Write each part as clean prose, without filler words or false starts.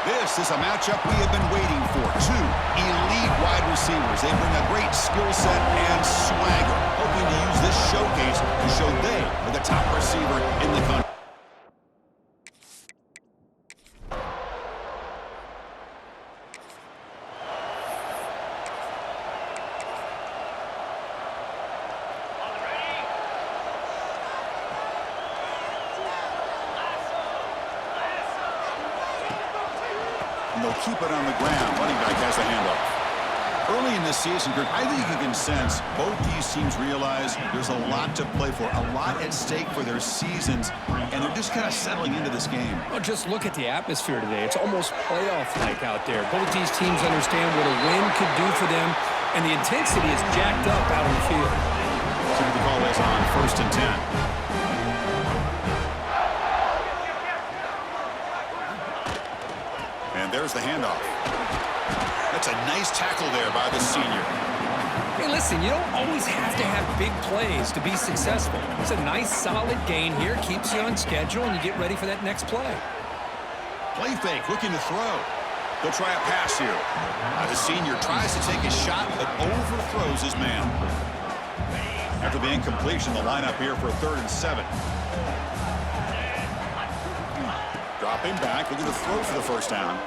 This is a matchup we have been waiting for. Two elite wide receivers. They bring a great skill set and swagger, hoping to use this showcase to show they are the top receiver in the country. And they'll keep it on the ground. Running back has the handoff. Early in this season, Kirk, I think you can sense both these teams realize there's a lot to play for, a lot at stake for their seasons, and they're just kind of settling into this game. Well, just look at the atmosphere today. It's almost playoff-like out there. Both these teams understand what a win could do for them, and the intensity is jacked up out on the field. So the call is on 1st and 10. And there's the handoff. That's a nice tackle there by the senior. Hey, listen, you don't always have to have big plays to be successful. It's a nice, solid gain here. Keeps you on schedule, and you get ready for that next play. Play fake, looking to throw. They'll try a pass here. The senior tries to take his shot, but overthrows his man. After the incompletion, the lineup here for 3rd and 7. Dropping back, looking to throw for the first down.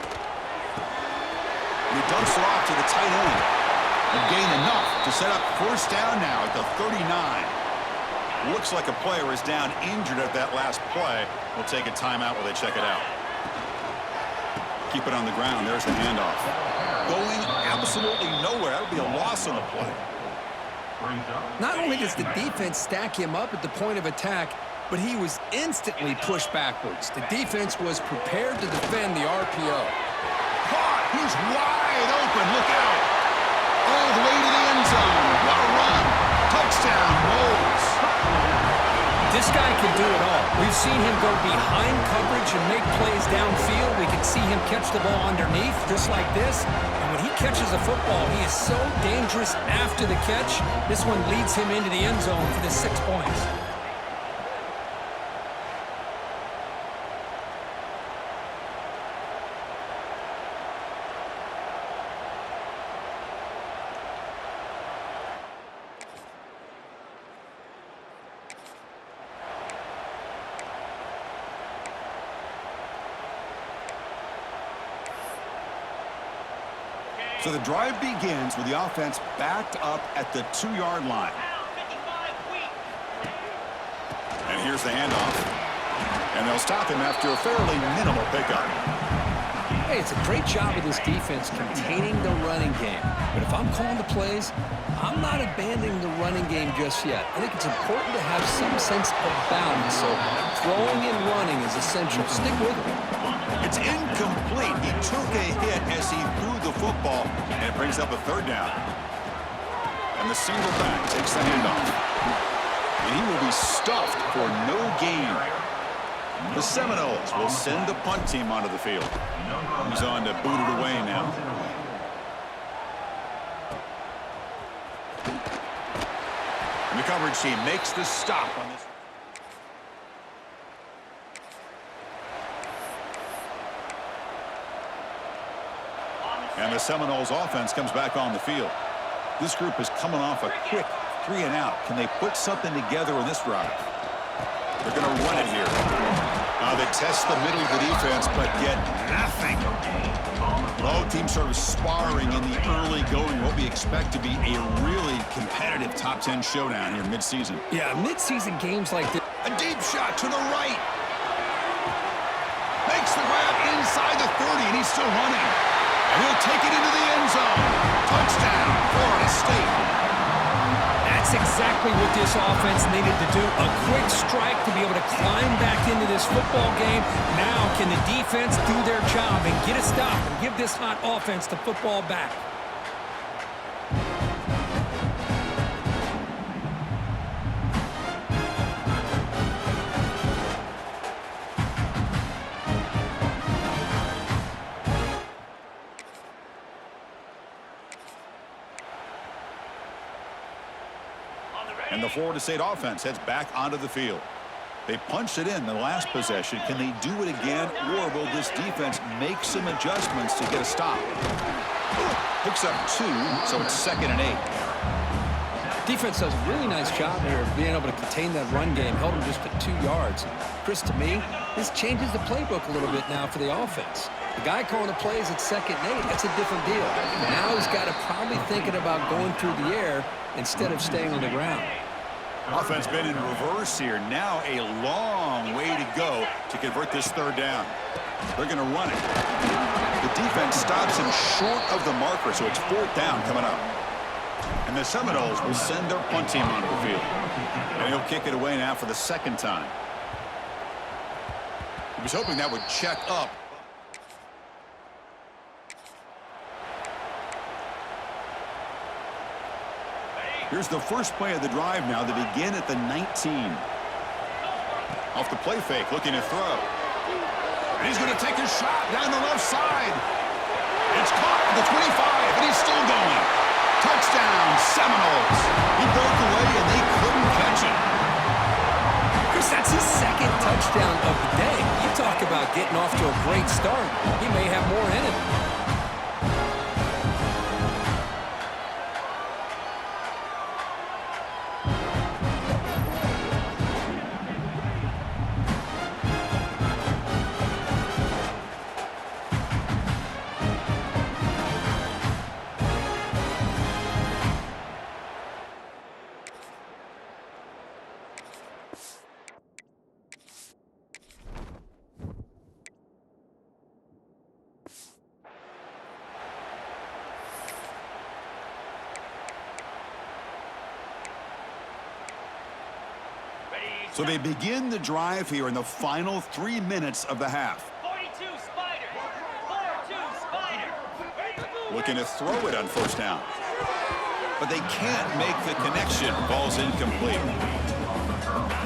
And he dumps it off to the tight end. And gain enough to set up 1st down now at the 39. Looks like a player is down injured at that last play. We'll take a timeout while they check it out. Keep it on the ground. There's the handoff. Going absolutely nowhere. That would be a loss on the play. Not only does the defense stack him up at the point of attack, but he was instantly pushed backwards. The defense was prepared to defend the RPO. Caught! He's wide open. Look out! All the way to the end zone. What a run! Touchdown, Wolves! This guy can do it all. We've seen him go behind coverage and make plays downfield. We can see him catch the ball underneath, just like this. And when he catches a football, he is so dangerous after the catch. This one leads him into the end zone for the 6 points. So the drive begins with the offense backed up at the 2-yard line. And here's the handoff. And they'll stop him after a fairly minimal pickup. Hey, it's a great job of this defense containing the running game. But if I'm calling the plays, I'm not abandoning the running game just yet. I think it's important to have some sense of balance. So throwing and running is essential. Stick with it. It's incomplete. He took a hit as he threw the football, and it brings up a third down. And the single back takes the handoff. And he will be stuffed for no gain. The Seminoles will send the punt team onto the field. He's on to boot it away now. And the coverage team makes the stop on this. And the Seminoles offense comes back on the field. This group is coming off a quick 3-and-out. Can they put something together in this drive? They're going to run it here. They test the middle of the defense, but get nothing. Both teams sort of sparring in the early going, what we expect to be a really competitive top 10 showdown here mid-season. Yeah, mid-season games like this. A deep shot to the right. Makes the grab inside the 30, and he's still running. And he'll take it into the end zone. Touchdown, Florida State. That's exactly what this offense needed to do. A quick strike to be able to climb back into this football game. Now can the defense do their job and get a stop and give this hot offense the football back? And the Florida State offense heads back onto the field. They punched it in the last possession. Can they do it again, or will this defense make some adjustments to get a stop? Picks up 2, so it's 2nd and 8. Defense does a really nice job here of being able to contain that run game. Held him just at 2 yards. Chris, to me, this changes the playbook a little bit now for the offense. The guy calling the plays at 2nd and 8, that's a different deal. Now he's got to probably thinking about going through the air instead of staying on the ground. Offense been in reverse here. Now a long way to go to convert this 3rd down. They're going to run it. The defense stops him short of the marker, so it's 4th down coming up. And the Seminoles will send their punt team onto the field. And he'll kick it away now for the 2nd time. He was hoping that would check up. Here's the first play of the drive now. They begin at the 19. Off the play fake, looking to throw. And he's going to take a shot down the left side. It's caught at the 25, and he's still going. Touchdown, Seminoles. He broke away, and they couldn't catch him. Chris, that's his 2nd touchdown of the day. You talk about getting off to a great start. He may have more in him. So they begin the drive here in the final 3 minutes of the half. 42 Spider. 42 Spider. Looking to throw it on 1st down. But they can't make the connection. Ball's incomplete.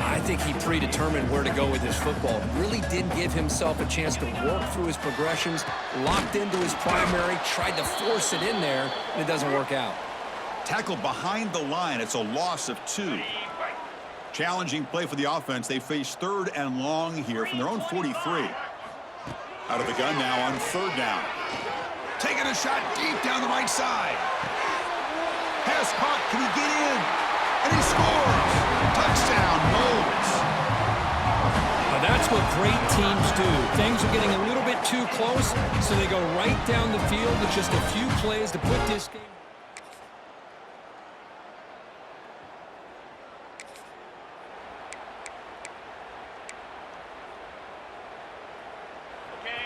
I think he predetermined where to go with his football. Really did give himself a chance to work through his progressions, locked into his primary, tried to force it in there, and it doesn't work out. Tackled behind the line. It's a loss of 2. Challenging play for the offense. They face 3rd and long here from their own 43. Out of the gun now on 3rd down. Taking a shot deep down the right side. Pass caught. Can he get in? And he scores. Touchdown, Noles. Now that's what great teams do. Things are getting a little bit too close, so they go right down the field with just a few plays to put this game.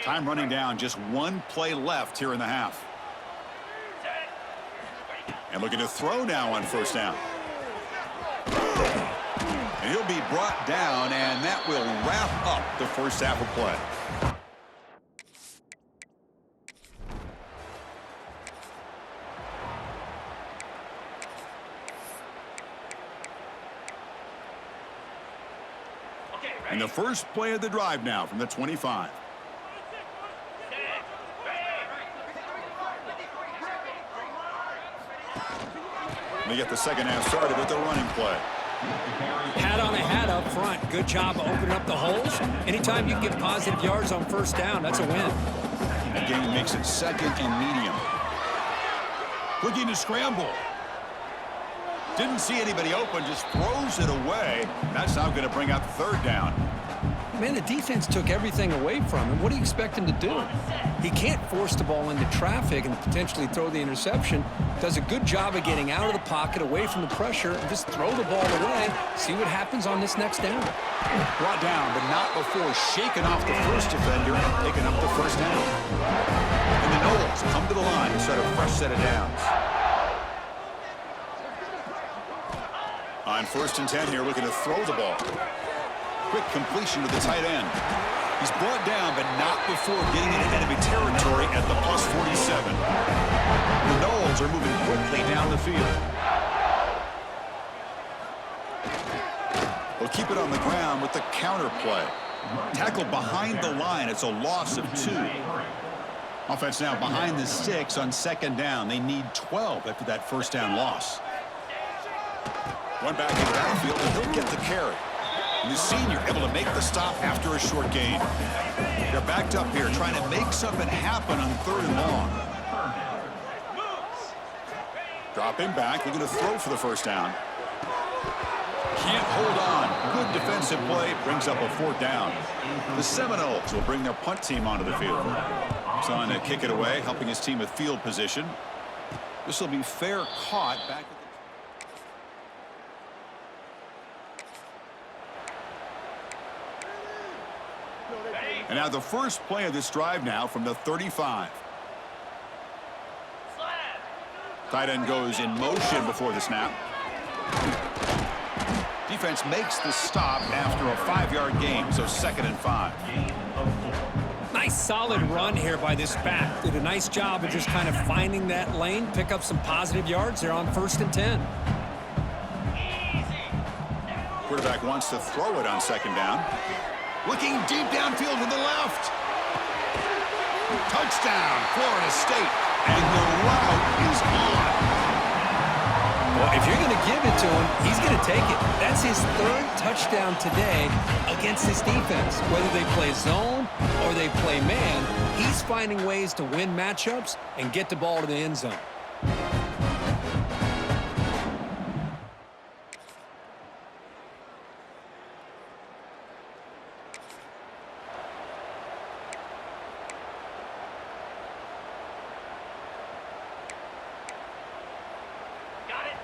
Time running down, just one play left here in the half. And looking to throw now on first down. And he'll be brought down, and that will wrap up the first half of play. And the first play of the drive now from the 25. They get the second half started with the running play. Hat on a hat up front. Good job of opening up the holes. Anytime you can get positive yards on first down, that's a win. That game makes it second and medium. Looking to scramble. Didn't see anybody open, just throws it away. That's now going to bring out the third down. Man, the defense took everything away from him. What do you expect him to do? He can't force the ball into traffic and potentially throw the interception. Does a good job of getting out of the pocket, away from the pressure, and just throw the ball away. See what happens on this next down. Brought down, but not before shaking off the first defender and picking up the first down. And the Noles come to the line to start a fresh set of downs. On 1st and 10 here, looking to throw the ball. Quick completion to the tight end. He's brought down, but not before getting into enemy territory at the plus 47. The Noles are moving quickly down the field. They'll keep it on the ground with the counter play. Tackled behind the line. It's a loss of 2. Offense now behind the 6 on 2nd down. They need 12 after that first down loss. One back in the backfield, and he'll get the carry. And the senior able to make the stop after a short gain. They're backed up here trying to make something happen on 3rd and long. Dropping back, looking to throw for the first down. Can't hold on. Good defensive play, brings up a 4th down. The Seminoles will bring their punt team onto the field. He's on to kick it away, helping his team with field position. This will be fair caught back at the And now the first play of this drive now from the 35. Tight end goes in motion before the snap. Defense makes the stop after a 5-yard gain, so 2nd and 5. Nice solid run here by this back. Did a nice job of just kind of finding that lane, pick up some positive yards there on 1st and 10. Quarterback wants to throw it on 2nd down. Looking deep downfield to the left. Touchdown, Florida State. And the route is on. Well, if you're going to give it to him, he's going to take it. That's his 3rd touchdown today against this defense. Whether they play zone or they play man, he's finding ways to win matchups and get the ball to the end zone.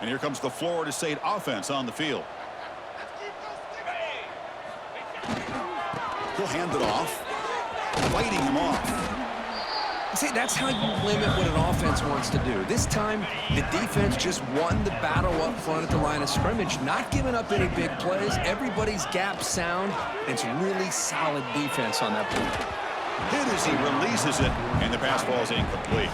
And here comes the Florida State offense on the field. He'll hand it off, fighting him off. See, that's how you limit what an offense wants to do. This time, the defense just won the battle up front at the line of scrimmage, not giving up any big plays. Everybody's gap sound. It's really solid defense on that play. Hit as he releases it, and the pass ball is incomplete.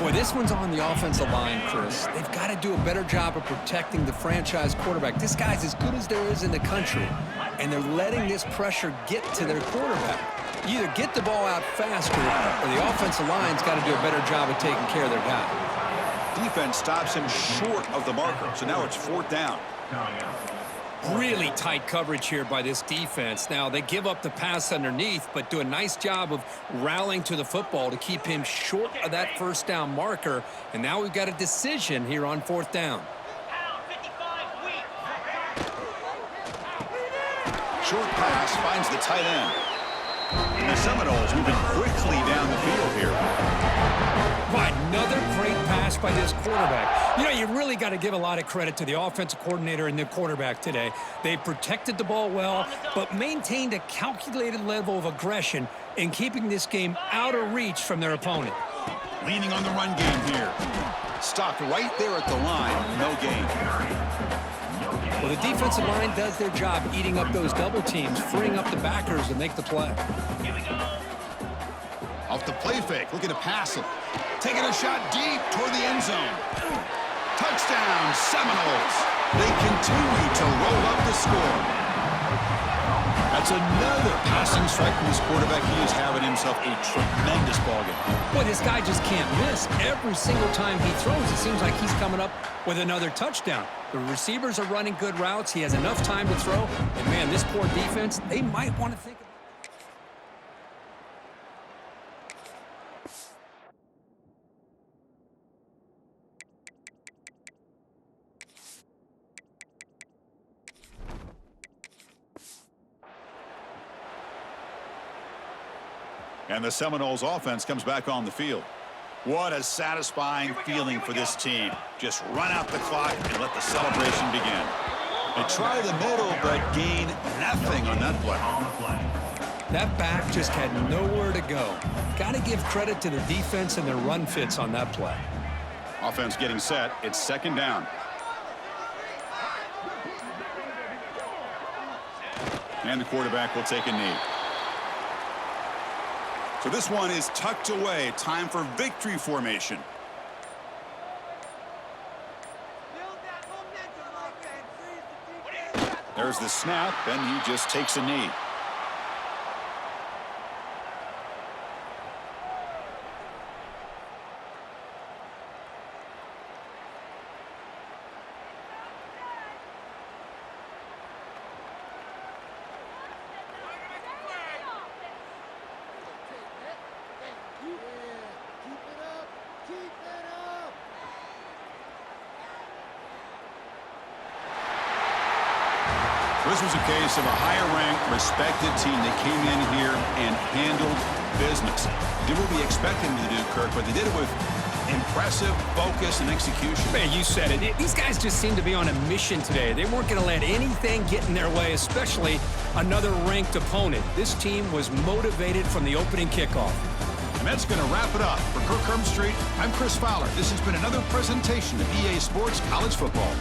Boy, this one's on the offensive line, Chris. They've got to do a better job of protecting the franchise quarterback. This guy's as good as there is in the country, and they're letting this pressure get to their quarterback. You either get the ball out faster, or the offensive line's got to do a better job of taking care of their guy. Defense stops him short of the marker, so now it's 4th down. Really tight coverage here by this defense. Now, they give up the pass underneath, but do a nice job of rallying to the football to keep him short of that first down marker. And now we've got a decision here on 4th down. Short pass finds the tight end. And the Seminoles moving quickly down the field here. Boy, another great pass by this quarterback. You know, you really got to give a lot of credit to the offensive coordinator and the quarterback today. They protected the ball well, but maintained a calculated level of aggression in keeping this game out of reach from their opponent. Leaning on the run game here. Stopped right there at the line. No gain. Well, the defensive line does their job eating up those double teams, freeing up the backers to make the play. Off the play fake, looking to pass it. Taking a shot deep toward the end zone. Touchdown, Seminoles. They continue to roll up the score. That's another passing strike from this quarterback. He is having himself a tremendous ballgame. Boy, this guy just can't miss. Every single time he throws, it seems like he's coming up with another touchdown. The receivers are running good routes. He has enough time to throw. And, man, this poor defense, they might want to think about. And the Seminoles offense comes back on the field. What a satisfying feeling for this team. Just run out the clock and let the celebration begin. They try the middle, but gain nothing on that play. That back just had nowhere to go. Got to give credit to the defense and their run fits on that play. Offense getting set. It's second down. And the quarterback will take a knee. So this one is tucked away. Time for victory formation. There's the snap, and he just takes a knee. This was a case of a higher-ranked, respected team that came in here and handled business. Did what we expected them to do, Kirk, but they did it with impressive focus and execution. Man, you said it. These guys just seem to be on a mission today. They weren't going to let anything get in their way, especially another ranked opponent. This team was motivated from the opening kickoff. And that's going to wrap it up. For Kirk Herbstreit, I'm Chris Fowler. This has been another presentation of EA Sports College Football.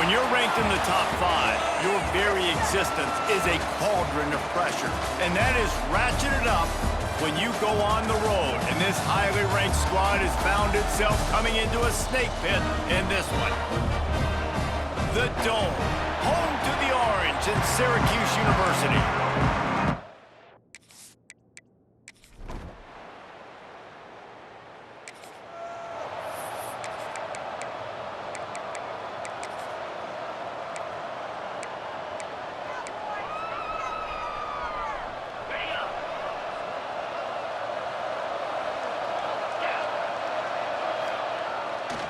When you're ranked in the top 5, your very existence is a cauldron of pressure. And that is ratcheted up when you go on the road. And this highly ranked squad has found itself coming into a snake pit in this one. The Dome, home to the Orange and Syracuse University.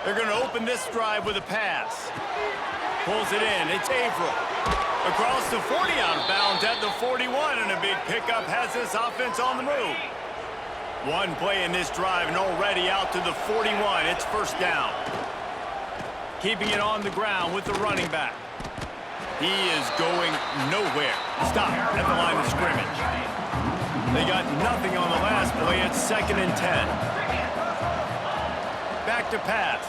They're going to open this drive with a pass. Pulls it in. It's Averill. Across the 40, out of bounds at the 41, and a big pickup has this offense on the move. One play in this drive, and already out to the 41. It's first down. Keeping it on the ground with the running back. He is going nowhere. Stop at the line of scrimmage. They got nothing on the last play. It's 2nd and 10. Back to pass.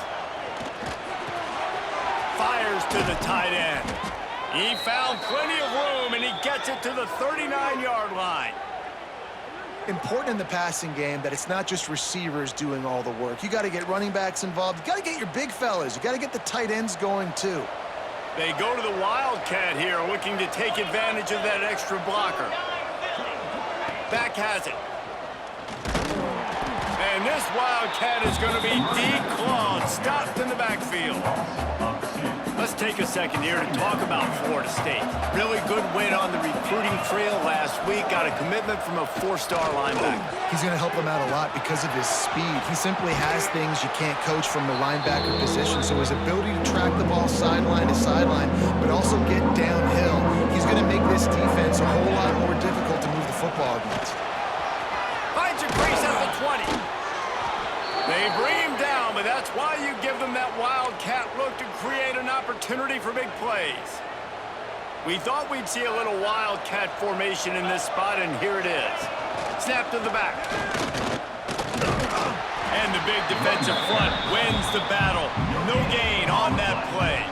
Fires to the tight end. He found plenty of room, and he gets it to the 39-yard line. Important in the passing game that it's not just receivers doing all the work. You got to get running backs involved. You got to get your big fellas. You got to get the tight ends going too. They go to the Wildcat here, looking to take advantage of that extra blocker. Back has it. And this Wildcat is going to be declawed, stopped in the backfield. Let's take a second here to talk about Florida State. Really good win on the recruiting trail last week. Got a commitment from a 4-star linebacker. He's going to help them out a lot because of his speed. He simply has things you can't coach from the linebacker position. So his ability to track the ball sideline to sideline, but also get downhill, he's going to make this defense a whole lot more difficult to move the football against. Finds a crease at the 20. They bring him down, but that's why you give them that Wildcat look to create an opportunity for big plays. We thought we'd see a little Wildcat formation in this spot, and here it is. Snap to the back. And the big defensive front wins the battle. No gain on that play.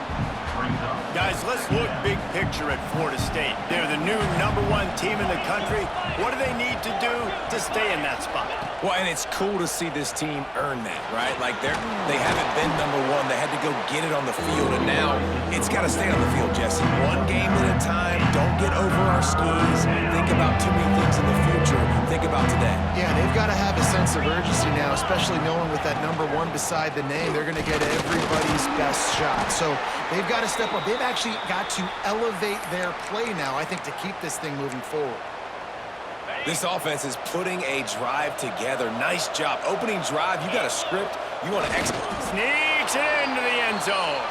Guys, let's look big picture at Florida State. They're the new #1 team in the country. What do they need to do to stay in that spot? Well, and it's cool to see this team earn that, right? Like they haven't been #1. They had to go get it on the field, and now it's got to stay on the field, Jesse. One game at a time. Don't get over our skis. Think about too many things in the future. Think about today. Yeah, they've got to have a sense of urgency now, especially knowing with that #1 beside the name, they're going to get everybody's best shot. So they've got to step up. They've actually got to elevate their play now, I think, to keep this thing moving forward. This offense is putting a drive together. Nice job. Opening drive, you got a script. You want to execute. Sneaks it into the end zone.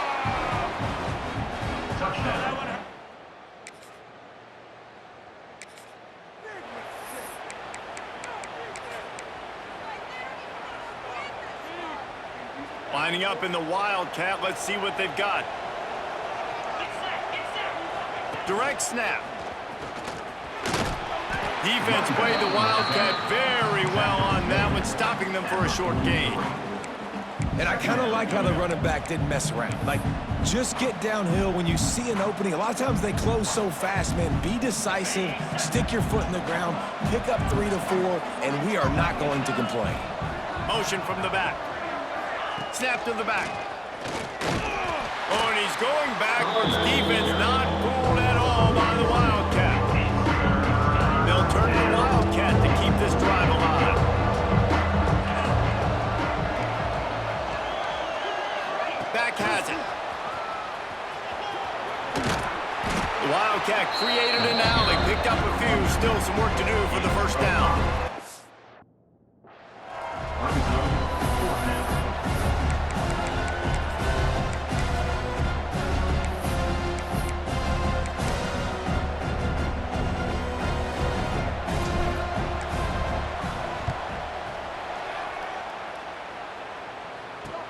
Lining up in the Wildcat. Let's see what they've got. Direct snap. Defense played the Wildcat very well on that one, stopping them for a short gain. And I kind of like how the running back didn't mess around. Like, just get downhill when you see an opening. A lot of times they close so fast, man. Be decisive, stick your foot in the ground, pick up 3 to 4, and we are not going to complain. Motion from the back. Snap to the back. Oh, and he's going backwards. Defense not fooled at all by the Wildcat. They'll turn to the Wildcat to keep this drive alive. Back has it. The Wildcat created an alley, picked up a few. Still some work to do for the first down.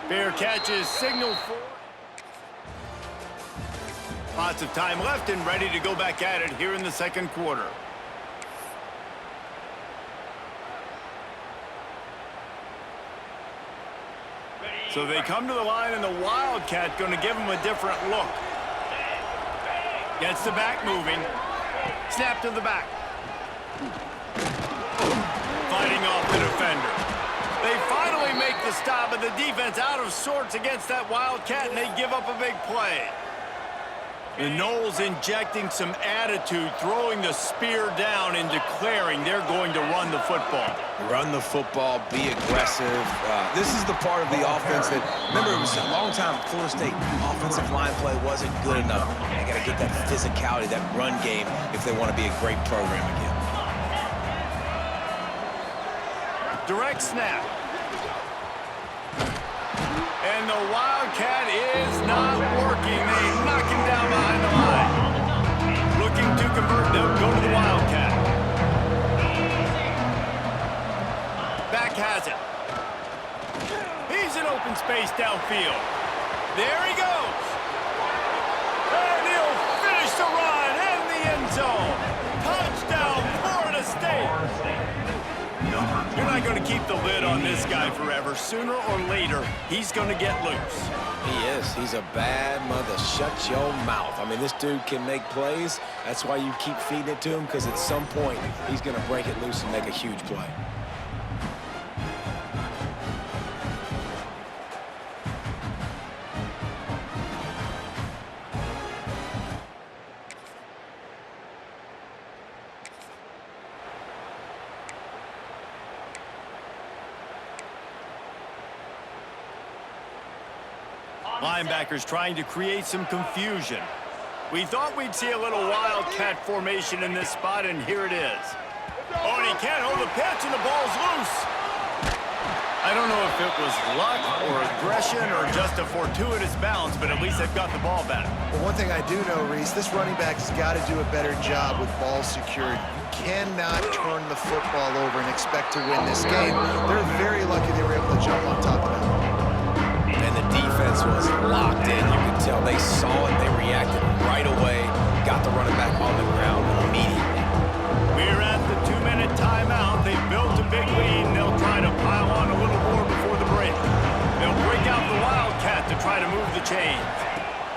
Fair catches, signal for. Lots of time left and ready to go back at it here in the second quarter. So they come to the line, and the Wildcat going to give them a different look. Gets the back moving. Snap to the back. Fighting off the defender. They finally make the stop, but the defense out of sorts against that Wildcat, and they give up a big play. The Noles injecting some attitude, throwing the spear down and declaring they're going to run the football. Run the football, be aggressive. This is the part of the offense that, remember, it was a long time Florida State offensive line play wasn't good enough. They got to get that physicality, that run game, if they want to be a great program again. Direct snap. And the Wildcat is not working. They knock him down behind the line. Looking to convert, they'll go to the Wildcat. Back has it. He's in open space downfield. There he goes. And he'll finish the run in the end zone. Touchdown, Florida State. You're not going to keep the lid on this guy forever. Sooner or later, he's going to get loose. He is. He's a bad mother. Shut your mouth. I mean, this dude can make plays. That's why you keep feeding it to him, because at some point, he's going to break it loose and make a huge play. Linebackers trying to create some confusion. We thought we'd see a little Wildcat formation in this spot, and here it is. Oh, and he can't hold the pitch, and the ball's loose. I don't know if it was luck or aggression or just a fortuitous bounce, but at least they've got the ball back. Well, one thing I do know, Reese, this running back has got to do a better job with ball security. You cannot turn the football over and expect to win this game. They're very lucky they were able to jump on top of that. And the defense was locked in. You could tell they saw it. They reacted right away. Got the running back on the ground immediately. We're at the 2-minute timeout. They've built a big lead, and they'll try to pile on a little more before the break. They'll break out the Wildcat to try to move the chains.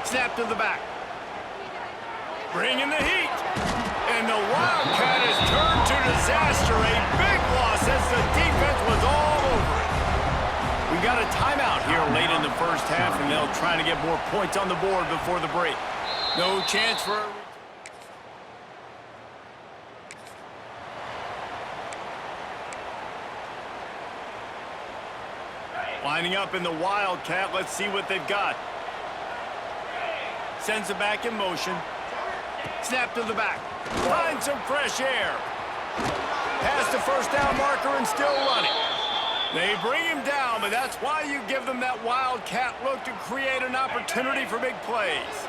Snap to the back. Bringing the heat. And the Wildcat has turned to disaster. A big loss as the defense was all over it. We got a timeout here late in the first half, and they'll try to get more points on the board before the break. No chance for a... Lining up in the Wildcat. Let's see what they've got. Sends it back in motion. Snap to the back. Finds some fresh air. Past the first down marker and still running. They bring him down, but that's why you give them that Wildcat look to create an opportunity for big plays.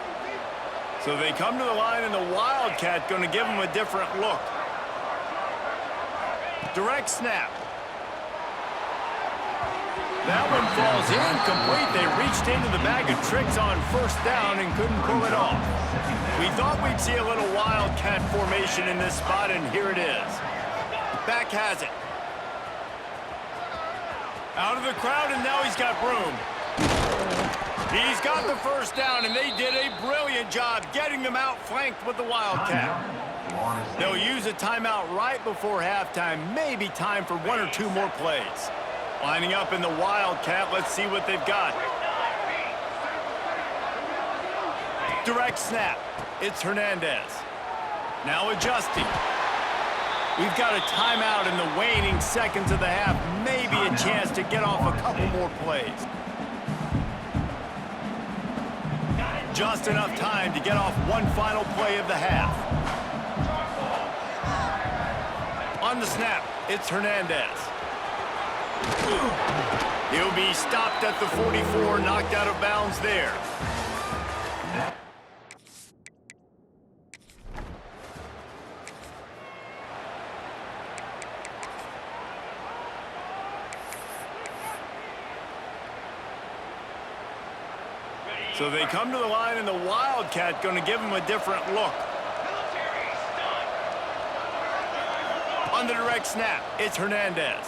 So they come to the line, and the Wildcat going to give them a different look. Direct snap. That one falls incomplete. They reached into the bag of tricks on first down and couldn't pull it off. We thought we'd see a little Wildcat formation in this spot, and here it is. Back has it. Out of the crowd, and now he's got room. He's got the first down, and they did a brilliant job getting them outflanked with the Wildcat. They'll use a timeout right before halftime, maybe time for one or two more plays. Lining up in the Wildcat, let's see what they've got. Direct snap. It's Hernandez. Now adjusting. We've got a timeout in the waning seconds of the half. Maybe a chance to get off a couple more plays. Just enough time to get off one final play of the half. On the snap, it's Hernandez. He'll be stopped at the 44, knocked out of bounds there. So they come to the line, and the Wildcat going to give them a different look. On the direct snap, it's Hernandez.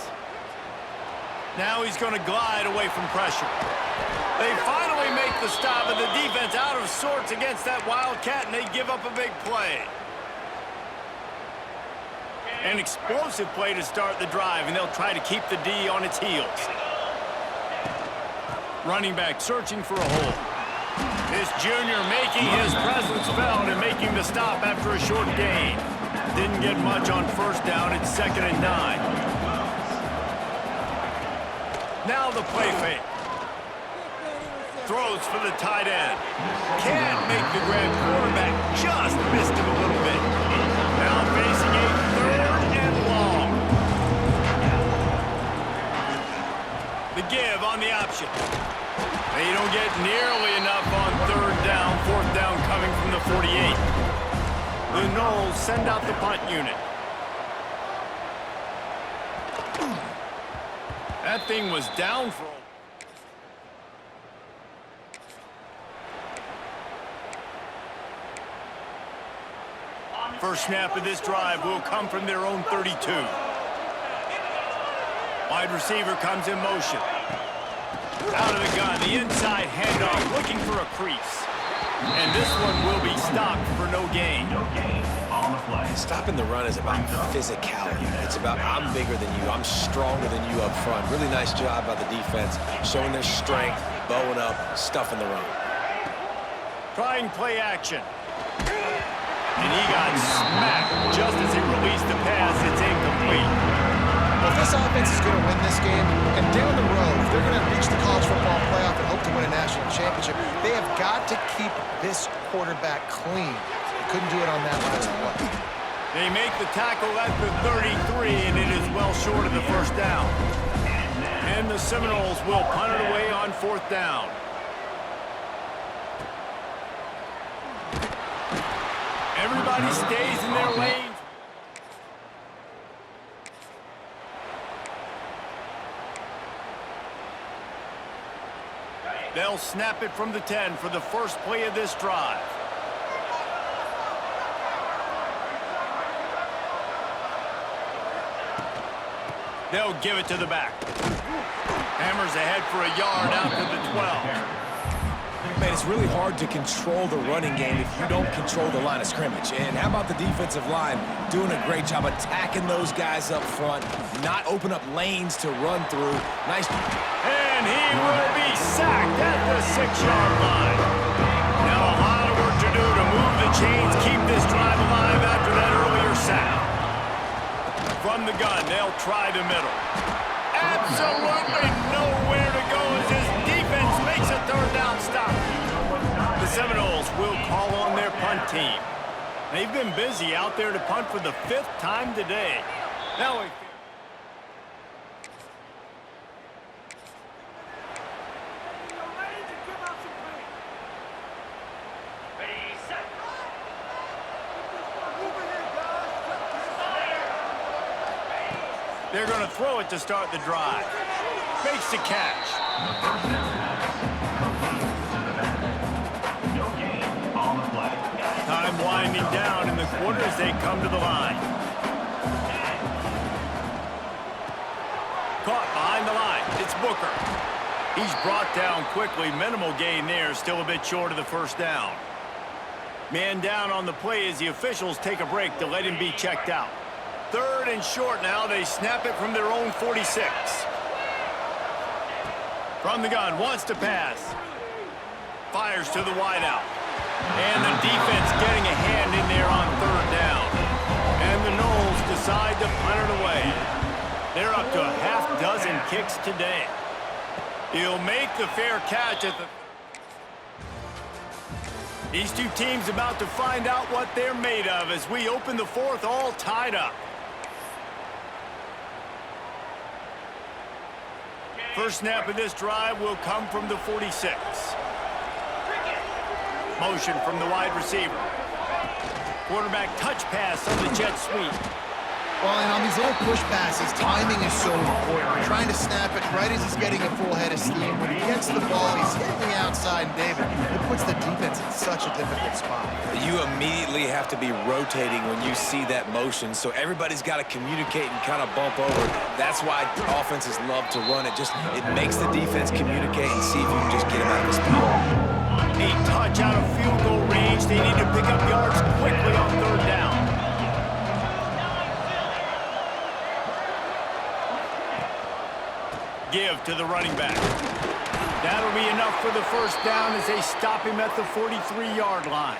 Now he's going to glide away from pressure. They finally make the stop, and the defense out of sorts against that Wildcat, and they give up a big play. An explosive play to start the drive, and they'll try to keep the D on its heels. Running back searching for a hole. This junior making his presence felt and making the stop after a short gain. Didn't get much on first down. It's 2nd and 9. Now the play fake. Throws for the tight end. Can't make the grab. Quarterback just missed him a little bit. Now facing a 3rd and long. The give on the option. They don't get nearly enough on 3rd down. 4th down coming from the 48. The Noles send out the punt unit. That thing was down for first snap of this drive will come from their own 32. Wide receiver comes in motion. Out of the gun, the inside handoff, looking for a crease. And this one will be stopped for no gain. Stopping the run is about physicality. It's about I'm bigger than you, I'm stronger than you up front. Really nice job by the defense, showing their strength, bowing up, stuffing the run. Trying play action. And he got smacked just as he released the pass. It's incomplete. Well, if this offense is going to win this game, and down the road, if they're going to reach the college football playoff and hope to win a national championship, they have got to keep this quarterback clean. They couldn't do it on that last play. They make the tackle at the 33, and it is well short of the first down. And the Seminoles will punt it away on 4th down. Everybody stays in their lanes. They'll snap it from the 10 for the first play of this drive. They'll give it to the back. Hammers ahead for a yard out to the 12. Man, it's really hard to control the running game if you don't control the line of scrimmage. And how about the defensive line doing a great job attacking those guys up front, not open up lanes to run through. Nice. And he will be sacked at the 6-yard line. Now a lot of work to do to move the chains, keep this drive alive after that earlier sack. From the gun, they'll try the middle. Absolutely nowhere to go as his defense makes a 3rd down stop. The Seminoles will call on their punt team. They've been busy out there to punt for the 5th time today. Now we... They're going to throw it to start the drive. Makes the catch. Time winding down in the quarter as they come to the line. Caught behind the line. It's Booker. He's brought down quickly. Minimal gain there. Still a bit short of the first down. Man down on the play as the officials take a break to let him be checked out. 3rd and short now. They snap it from their own 46. From the gun, wants to pass. Fires to the wideout. And the defense getting a hand in there on 3rd down. And the Noles decide to punt it away. They're up to a half-dozen kicks today. He'll make the fair catch at the... These two teams about to find out what they're made of as we open the 4th all tied up. First snap of this drive will come from the 46. Motion from the wide receiver. Quarterback touch pass on the jet sweep. Well, and on these little push passes, timing is so important. We're trying to snap it right as he's getting a full head of steam. When he gets the ball, he's hitting the outside, and David, it puts the defense in such a difficult spot. You immediately have to be rotating when you see that motion, so everybody's got to communicate and kind of bump over. That's why offenses love to run it. It makes the defense communicate and see if you can just get him out of his spot. A touch out of field goal range. They need to pick up yards quickly on third down. Give to the running back. That'll be enough for the first down as they stop him at the 43-yard line.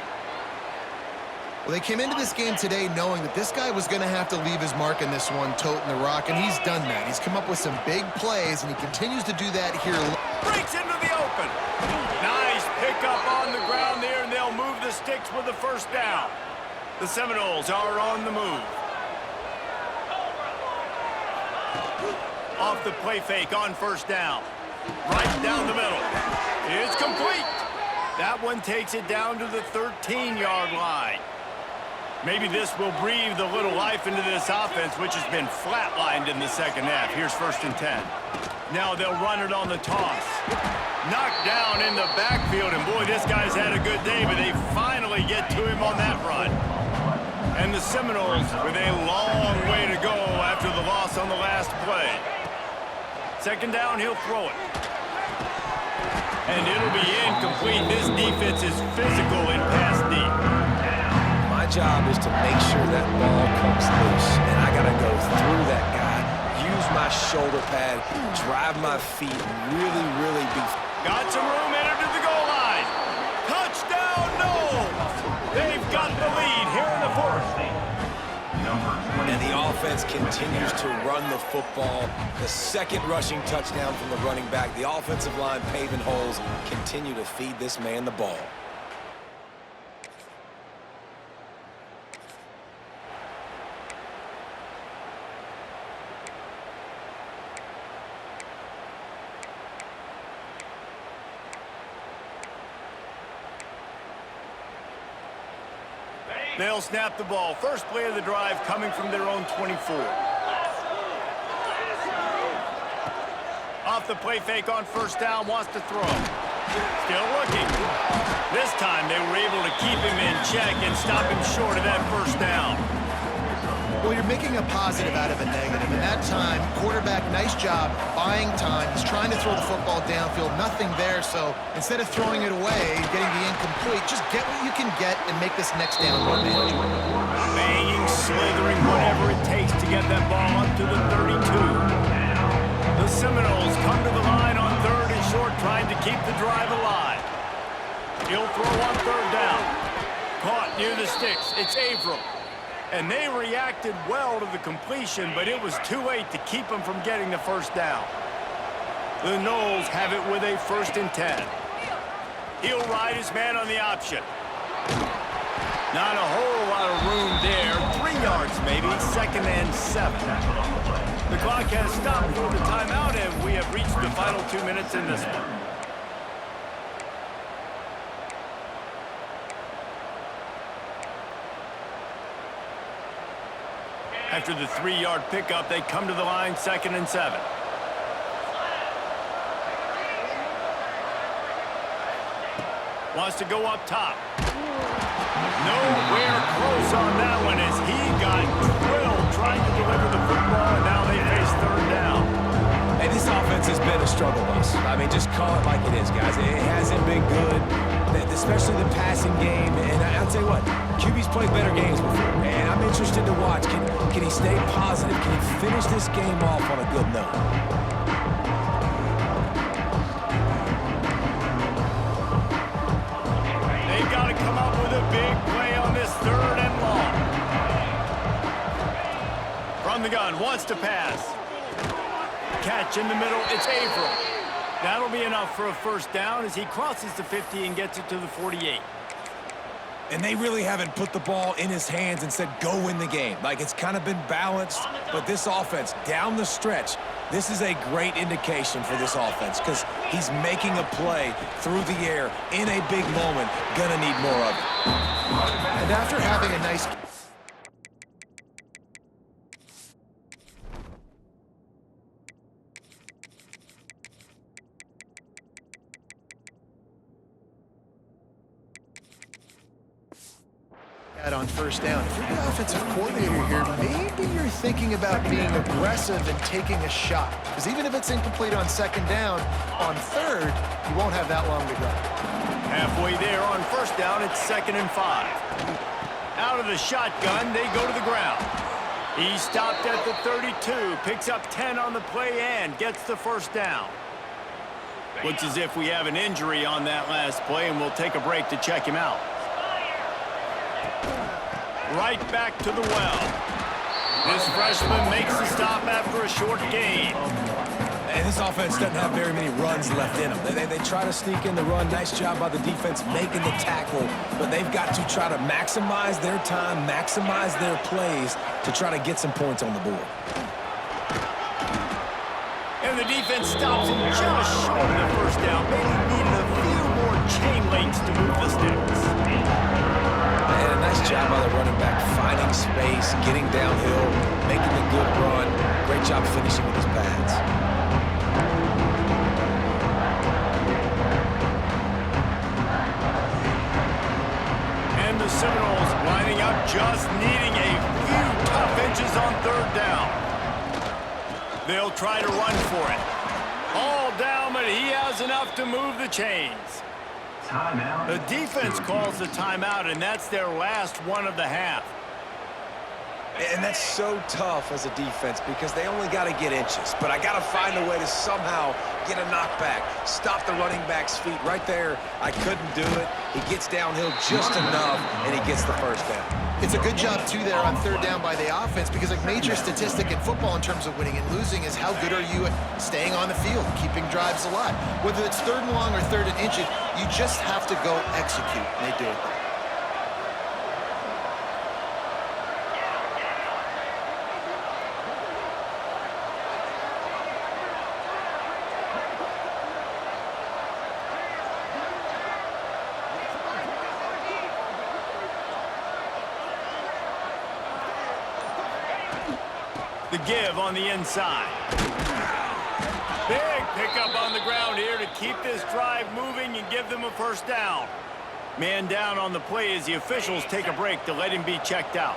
Well, they came into this game today knowing that this guy was going to have to leave his mark in this one, toting the rock, and he's done that. He's come up with some big plays, and he continues to do that here. Breaks into the open. Nice pickup on the ground there, and they'll move the sticks with the first down. The Seminoles are on the move. Off the play fake on first down. Right down the middle. It's complete. That one takes it down to the 13-yard line. Maybe this will breathe a little life into this offense, which has been flatlined in the second half. Here's 1st and 10. Now they'll run it on the toss. Knocked down in the backfield, and boy, this guy's had a good day, but they finally get to him on that run. And the Seminoles with a long way to go after the loss on the last play. 2nd down, he'll throw it. And it'll be incomplete. This defense is physical in pass deep. My job is to make sure that ball comes loose, and I got to go through that guy, use my shoulder pad, drive my feet, really be... Got some room, entered to the goal line. Touchdown, Noles! They've got the lead here in the 4th. And the offense continues to run the football. The 2nd rushing touchdown from the running back. The offensive line paving holes. Continue to feed this man the ball. They'll snap the ball. First play of the drive coming from their own 24. Off the play fake on first down, wants to throw. Still looking. This time they were able to keep him in check and stop him short of that first down. Well, you're making a positive out of a negative. And that time, quarterback, nice job, buying time. He's trying to throw the football downfield. Nothing there, so instead of throwing it away, getting the incomplete, just get what you can get and make this next down more manageable. Banging, slithering, whatever it takes to get that ball up to the 32. The Seminoles come to the line on 3rd and short, trying to keep the drive alive. He'll throw on 3rd down. Caught near the sticks. It's Averill. And they reacted well to the completion, but it was too late to keep them from getting the first down. The Noles have it with a 1st and 10. He'll ride his man on the option. Not a whole lot of room there. 3 yards maybe, 2nd and 7. The clock has stopped for the timeout, and we have reached the final 2 minutes in this one. After the 3-yard pickup, they come to the line, 2nd and 7. Wants to go up top. Nowhere close on that one as he got drilled trying to deliver the football, and now they face 3rd down. Hey, this offense has been a struggle bus. I mean, just call it like it is, guys. It hasn't been good, especially the passing game. And I'll tell you what, QB's played better games before, and I'm interested to watch. Can he stay positive? Can he finish this game off on a good note? They've got to come up with a big play on this 3rd and long. From the gun, wants to pass. Catch in the middle, it's Averill. That'll be enough for a first down as he crosses the 50 and gets it to the 48. And they really haven't put the ball in his hands and said, go win the game. Like, it's kind of been balanced, but this offense, down the stretch, this is a great indication for this offense because he's making a play through the air in a big moment. Gonna need more of it. And after having a nice... that on first down. If you're the offensive coordinator here, maybe you're thinking about being aggressive and taking a shot. Because even if it's incomplete on second down, on third, you won't have that long to go. Halfway there on first down, it's 2nd and 5. Out of the shotgun, they go to the ground. He stopped at the 32, picks up 10 on the play and gets the first down. Looks as if we have an injury on that last play, and we'll take a break to check him out. Right back to the well. This freshman makes the stop after a short gain. And this offense doesn't have very many runs left in them. They try to sneak in the run. Nice job by the defense making the tackle, but they've got to try to maximize their time, maximize their plays to try to get some points on the board. And the defense stops him just short of the first down. Maybe needed a few more chain links to move the sticks. And a nice job by the running back, finding space, getting downhill, making a good run. Great job finishing with his pads. And the Seminoles lining up, just needing a few tough inches on third down. They'll try to run for it. All down, but he has enough to move the chains. Timeout. The defense calls the timeout, and that's their last one of the half. And that's so tough as a defense because they only got to get inches. But I got to find a way to somehow get a knockback, stop the running back's feet right there. I couldn't do it. He gets downhill just enough, and he gets the first down. It's a good job, too, there on third down by the offense because a major statistic in football in terms of winning and losing is how good are you at staying on the field, keeping drives alive. Whether it's third and long or third and inches, you just have to go execute, and they do it. The give on the inside. Big pickup on the ground here to keep this drive moving and give them a first down. Man down on the play as the officials take a break to let him be checked out.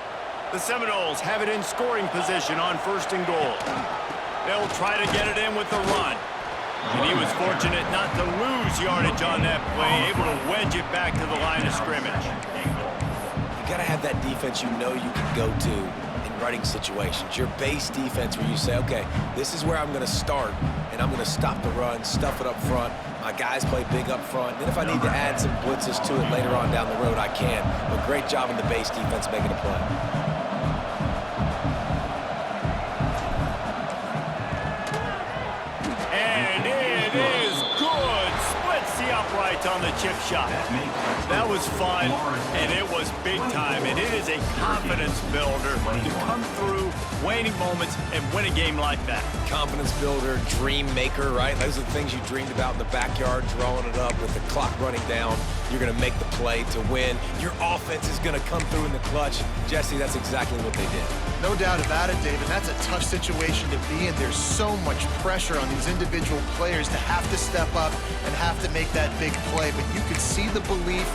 The Seminoles have it in scoring position on 1st and goal. They'll try to get it in with the run. And he was fortunate not to lose yardage on that play, able to wedge it back to the line of scrimmage. You got to have that defense you know you can go to in running situations. Your base defense where you say, okay, this is where I'm going to start, and I'm going to stop the run, stuff it up front. My guys play big up front. Then if I need to add some blitzes to it later on down the road, I can. But great job in the base defense making a play. Upright on the chip shot. That was fun, and it was big time, and it is a confidence builder to come through waning moments and win a game like that. Confidence builder, dream maker, right? Those are the things you dreamed about in the backyard, drawing it up with the clock running down. You're going to make the play to win. Your offense is going to come through in the clutch. Jesse, that's exactly what they did. No doubt about it, David. That's a tough situation to be in. There's so much pressure on these individual players to have to step up and have to make that big play. But you could see the belief